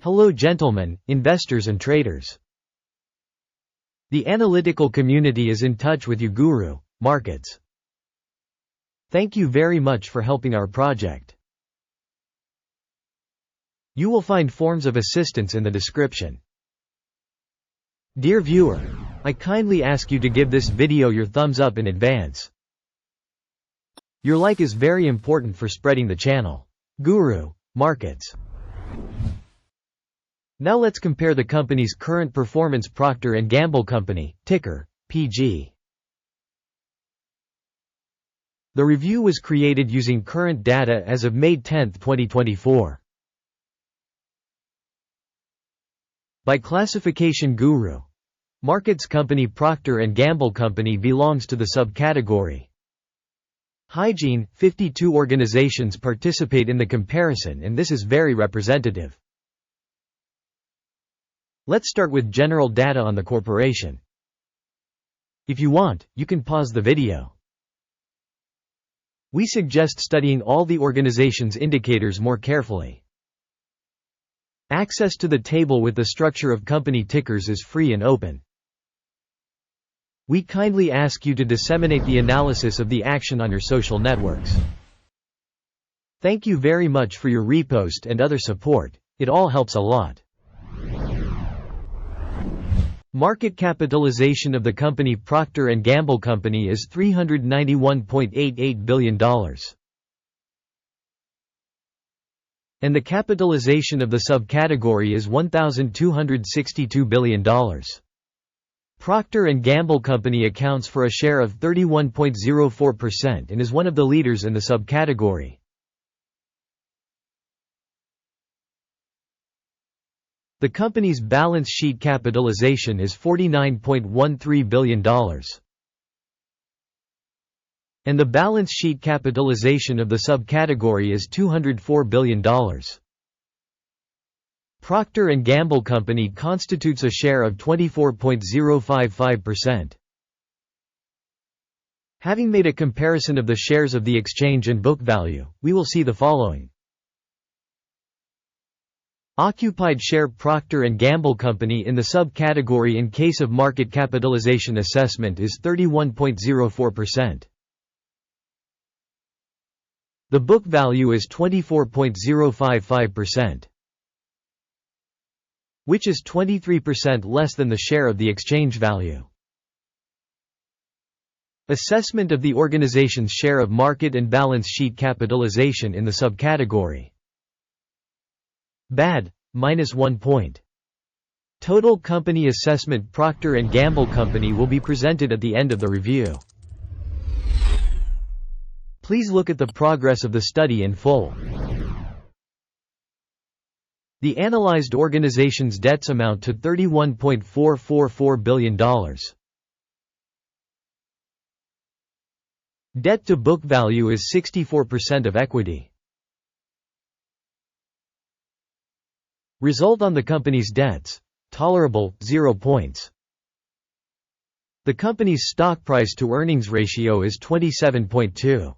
Hello gentlemen, investors and traders. The analytical community is in touch with you Guru.Markets. Thank you very much for helping our project. You will find forms of assistance in the description. Dear viewer, I kindly ask you to give this video your thumbs up in advance. Your like is very important for spreading the channel. Guru.Markets. Now let's compare the company's current performance. Procter Gamble Company, ticker, PG. The review was created using current data as of May 10, 2024. By classification Guru.Markets company Procter & Gamble Company belongs to the subcategory Hygiene. 52 organizations participate in the comparison and this is very representative. Let's start with general data on the corporation. If you want, you can pause the video. We suggest studying all the organization's indicators more carefully. Access to the table with the structure of company tickers is free and open. We kindly ask you to disseminate the analysis of the action on your social networks. Thank you very much for your repost and other support, it all helps a lot. Market capitalization of the company Procter & Gamble Company is $391.88 billion. And the capitalization of the subcategory is $1,262 billion. Procter & Gamble Company accounts for a share of 31.04% and is one of the leaders in the subcategory. The company's balance sheet capitalization is $49.13 billion. And the balance sheet capitalization of the subcategory is $204 billion. Procter & Gamble Company constitutes a share of 24.055%. Having made a comparison of the shares of the exchange and book value, we will see the following. Occupied share Procter & Gamble Company in the subcategory in case of market capitalization assessment is 31.04%. The book value is 24.055%, which is 23% less than the share of the exchange value. Assessment of the organization's share of market and balance sheet capitalization in the subcategory. Bad, -1 point. Total company assessment Procter & Gamble Company will be presented at the end of the review. Please look at the progress of the study in full. The analyzed organization's debts amount to $31.444 billion. Debt to book value is 64% of equity. Result on the company's debts, tolerable, 0 points. The company's stock price to earnings ratio is 27.2.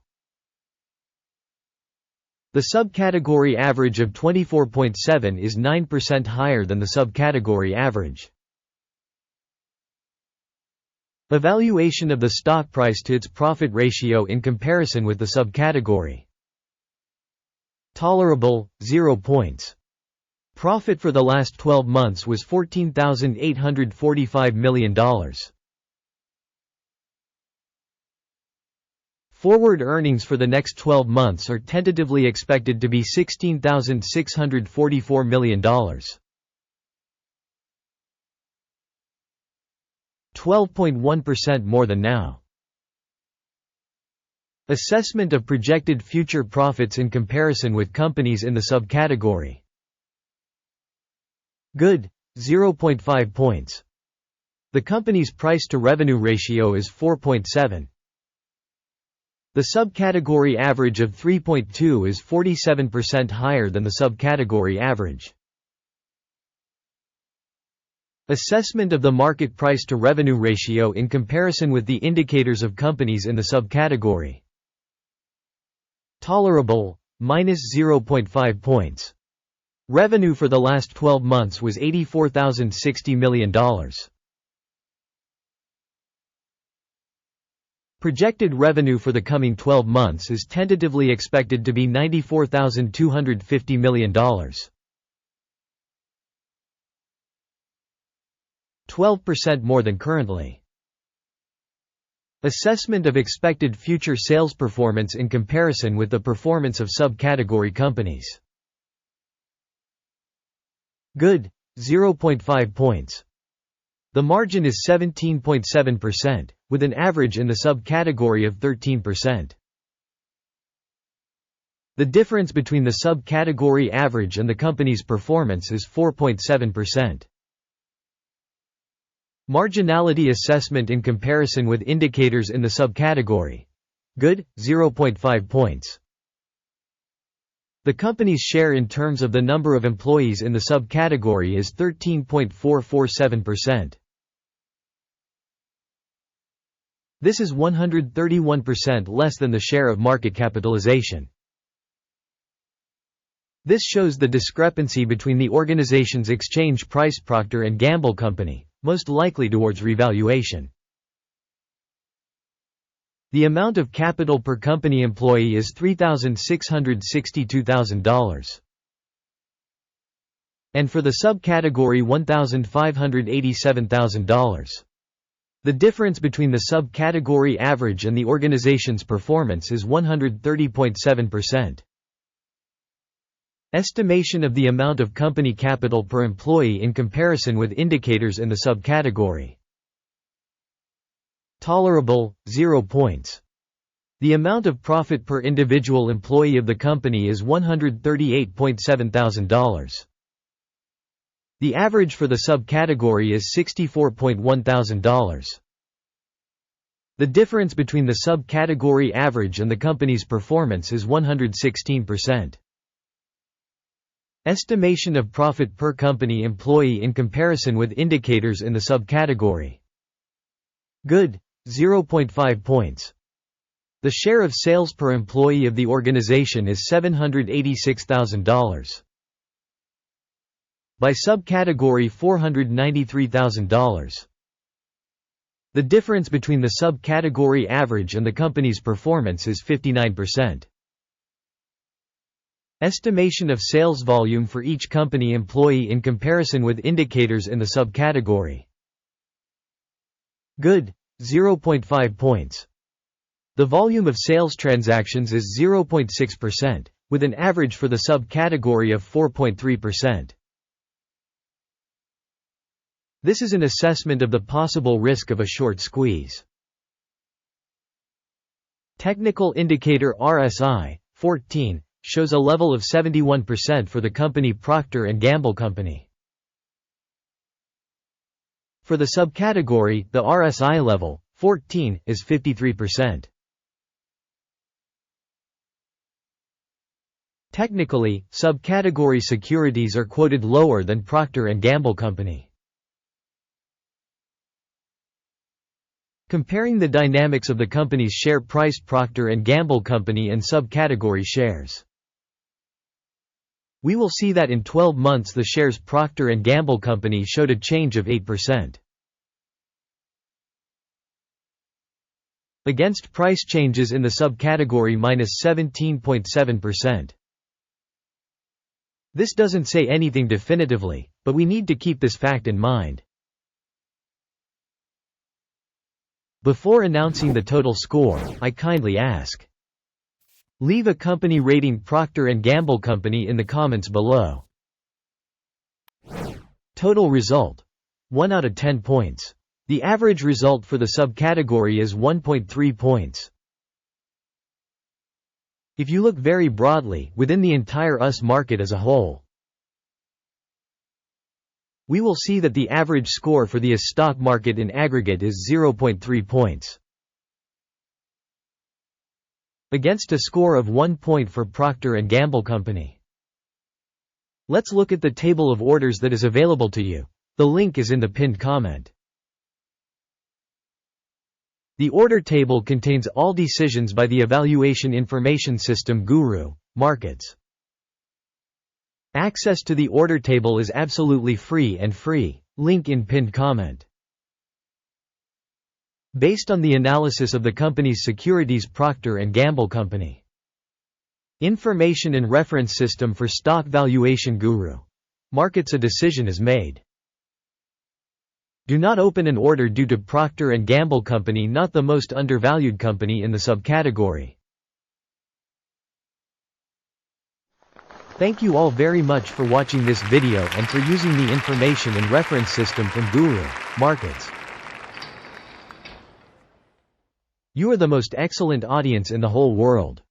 The subcategory average of 24.7 is 9% higher than the subcategory average. Evaluation of the stock price to its profit ratio in comparison with the subcategory. Tolerable, 0 points. Profit for the last 12 months was $14,845 million. Forward earnings for the next 12 months are tentatively expected to be $16,644 million. 12.1% more than now. Assessment of projected future profits in comparison with companies in the subcategory. Good, 0.5 points. The company's price-to-revenue ratio is 4.7. The subcategory average of 3.2 is 47% higher than the subcategory average. Assessment of the market price-to-revenue ratio in comparison with the indicators of companies in the subcategory. Tolerable, -0.5 points. Revenue for the last 12 months was $84,060 million. Projected revenue for the coming 12 months is tentatively expected to be $94,250 million. 12% more than currently. Assessment of expected future sales performance in comparison with the performance of subcategory companies. Good, 0.5 points. The margin is 17.7%, with an average in the subcategory of 13%. The difference between the subcategory average and the company's performance is 4.7%. Marginality assessment in comparison with indicators in the subcategory. Good, 0.5 points. The company's share in terms of the number of employees in the subcategory is 13.447%. This is 131% less than the share of market capitalization. This shows the discrepancy between the organization's exchange price. Procter & Gamble Company, most likely towards revaluation. The amount of capital per company employee is $3,662,000. And for the subcategory $1,587,000. The difference between the subcategory average and the organization's performance is 130.7%. Estimation of the amount of company capital per employee in comparison with indicators in the subcategory. Tolerable, 0 points. The amount of profit per individual employee of the company is $138,700. The average for the subcategory is $64,100. The difference between the subcategory average and the company's performance is 116%. Estimation of profit per company employee in comparison with indicators in the subcategory. Good, 0.5 points. The share of sales per employee of the organization is $786,000. By subcategory $493,000. The difference between the subcategory average and the company's performance is 59%. Estimation of sales volume for each company employee in comparison with indicators in the subcategory. Good, 0.5 points. The volume of sales transactions is 0.6%, with an average for the subcategory of 4.3%. This is an assessment of the possible risk of a short squeeze. Technical indicator RSI, 14, shows a level of 71% for the company Procter & Gamble Company. For the subcategory, the RSI level, 14, is 53%. Technically, subcategory securities are quoted lower than Procter & Gamble Company. Comparing the dynamics of the company's share price. Procter & Gamble Company and subcategory shares. We will see that in 12 months the shares Procter & Gamble Company showed a change of 8%. Against price changes in the subcategory -17.7%. This doesn't say anything definitively, but we need to keep this fact in mind. Before announcing the total score, I kindly ask. Leave a company rating Procter & Gamble Company in the comments below. Total result. 1 out of 10 points. The average result for the subcategory is 1.3 points. If you look very broadly, within the entire US market as a whole, we will see that the average score for the US stock market in aggregate is 0.3 points. Against a score of 1 point for Procter & Gamble Company. Let's look at the table of orders that is available to you. The link is in the pinned comment. The order table contains all decisions by the evaluation information system Guru.Markets. Access to the order table is absolutely free and free. Link in pinned comment. Based on the analysis of the company's securities, Procter Gamble Co. Information and reference system for stock valuation Guru.Markets. A decision is made. Do not open an order due to Procter & Gamble Company, not the most undervalued company in the subcategory. Thank you all very much for watching this video and for using the information and reference system from Guru.Markets. You are the most excellent audience in the whole world.